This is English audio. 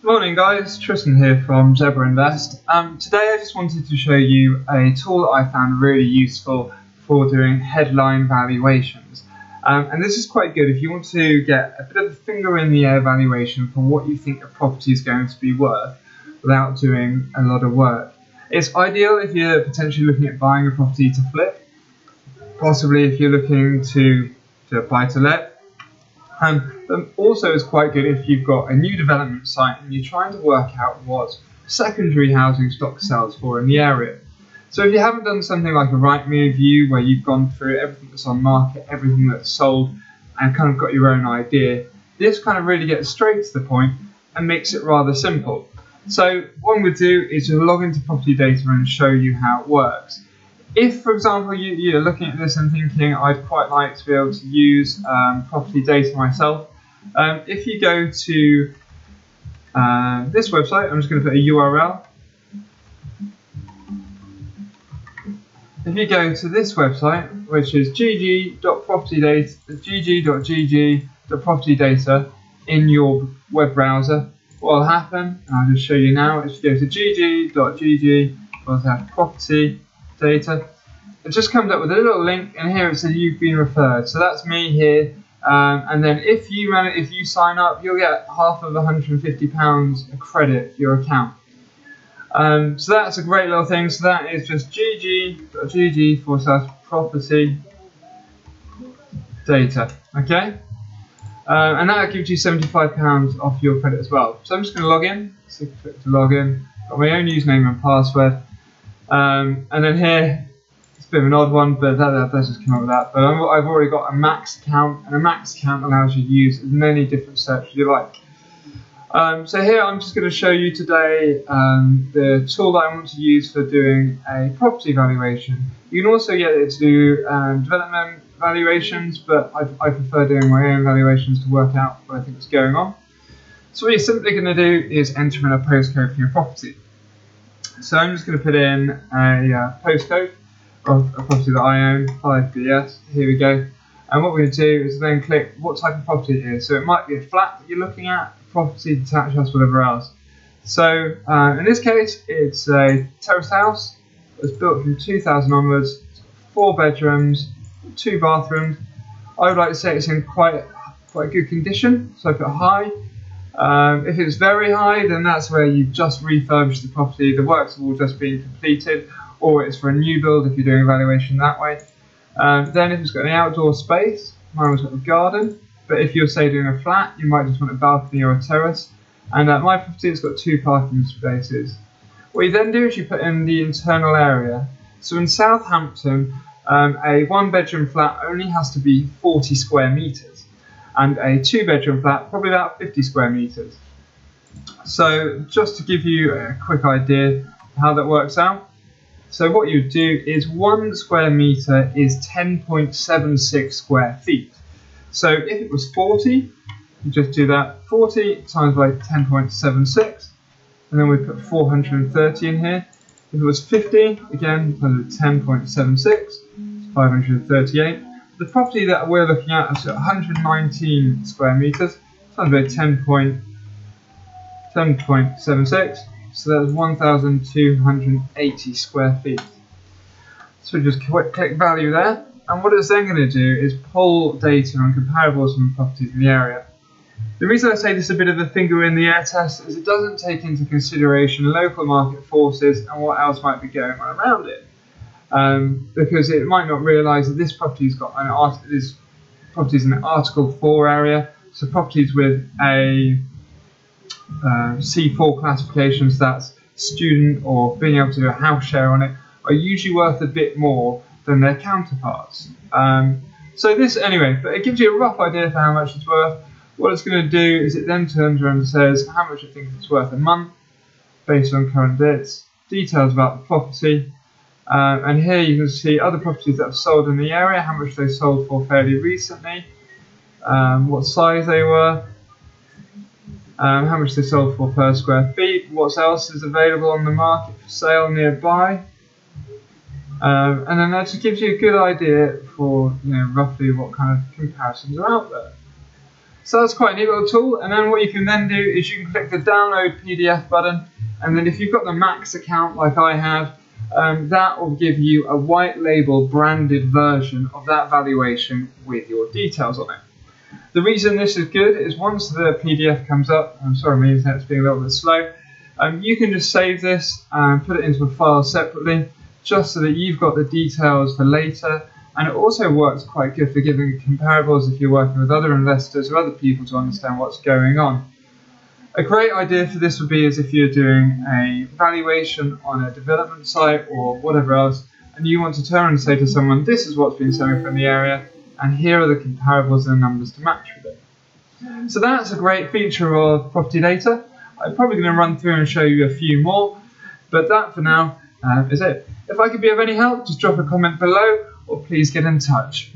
Morning guys, Tristan here from ZebraInvest. Today I just wanted to show you a tool that I found really useful for doing headline valuations. And this is quite good if you want to get a bit of a finger in the air valuation for what you think a property is going to be worth without doing a lot of work. It's ideal if you're potentially looking at buying a property to flip, possibly if you're looking to buy to let. But also it's quite good if you've got a new development site and you're trying to work out what secondary housing stock sells for in the area. So if you haven't done something like a Rightmove view where you've gone through everything that's on market, everything that's sold, and kind of got your own idea, this kind of really gets straight to the point and makes it rather simple. So what I'm going to do is just log into PropertyData and show you how it works. If, for example, you're looking at this and thinking, I'd quite like to be able to use PropertyData myself, if you go to this website, I'm just going to put a URL. If you go to this website, which is gg.propertydata in your web browser, what will happen, and I'll just show you now, is you go to gg.gg/property data. It just comes up with a little link, and here it says you've been referred. So that's me here, and then if you sign up, you'll get half of £150 a credit for your account. So that's a great little thing. So that is just gg.gg/property data. Okay, and that gives you £75 off your credit as well. So I'm just going to log in. So click to log in. Got my own username and password. And then here, it's a bit of an odd one, but that does just come up with that. But I've already got a max account, and a max account allows you to use as many different steps as you like. So here I'm just going to show you today the tool that I want to use for doing a property valuation. You can also get it to do development valuations, but I prefer doing my own valuations to work out what I think is going on. So what you're simply going to do is enter in a postcode for your property. So I'm just going to put in a postcode of a property that I own, 5BS, here we go. And what we're going to do is then click what type of property it is. So it might be a flat that you're looking at, a property, detached house, whatever else. So in this case, it's a terrace house. It was built from 2000 onwards, 4 bedrooms, 2 bathrooms. I would like to say it's in quite good condition, so I put high. If it's very high, then that's where you've just refurbished the property, the works have all just been completed, or it's for a new build if you're doing a valuation that way. Then if it's got any outdoor space, mine was got a garden, but if you're say doing a flat, you might just want a balcony or a terrace. And my property has got 2 parking spaces. What you then do is you put in the internal area. So in Southampton, a 1-bedroom flat only has to be 40 square metres. And a 2-bedroom flat, probably about 50 square metres. So just to give you a quick idea of how that works out. So what you do is 1 square metre is 10.76 square feet. So if it was 40, you just do that, 40 times by 10.76, and then we put 430 in here. If it was 50, again, times by 10.76, it's 538. The property that we're looking at is 119 square metres, times by 10.76, so that's 1,280 square feet. So we just click value there, and what it's then going to do is pull data on comparables from properties in the area. The reason I say this is a bit of a finger in the air test is it doesn't take into consideration local market forces and what else might be going on around it. Because it might not realise that this property's got this property's in an Article 4 area, so properties with a C4 classifications, that's student or being able to do a house share on it, are usually worth a bit more than their counterparts. So this anyway, but it gives you a rough idea for how much it's worth. What it's going to do is it then turns around and says how much it thinks it's worth a month based on current debts, details about the property. And here you can see other properties that have sold in the area, how much they sold for fairly recently, what size they were, how much they sold for per square feet, what else is available on the market for sale nearby. And then that just gives you a good idea for roughly what kind of comparisons are out there. So that's quite a neat little tool, and then what you can then do is you can click the download PDF button, and then if you've got the Max account like I have, that will give you a white label branded version of that valuation with your details on it. The reason this is good is once the PDF comes up, I'm sorry my internet's being a little bit slow, you can just save this and put it into a file separately just so that you've got the details for later. And it also works quite good for giving comparables if you're working with other investors or other people to understand what's going on. A great idea for this would be as if you're doing a valuation on a development site or whatever else, and you want to turn and say to someone, this is what's been selling from the area, and here are the comparables and the numbers to match with it. So that's a great feature of PropertyData. I'm probably going to run through and show you a few more, but that for now is it. If I could be of any help, just drop a comment below, or please get in touch.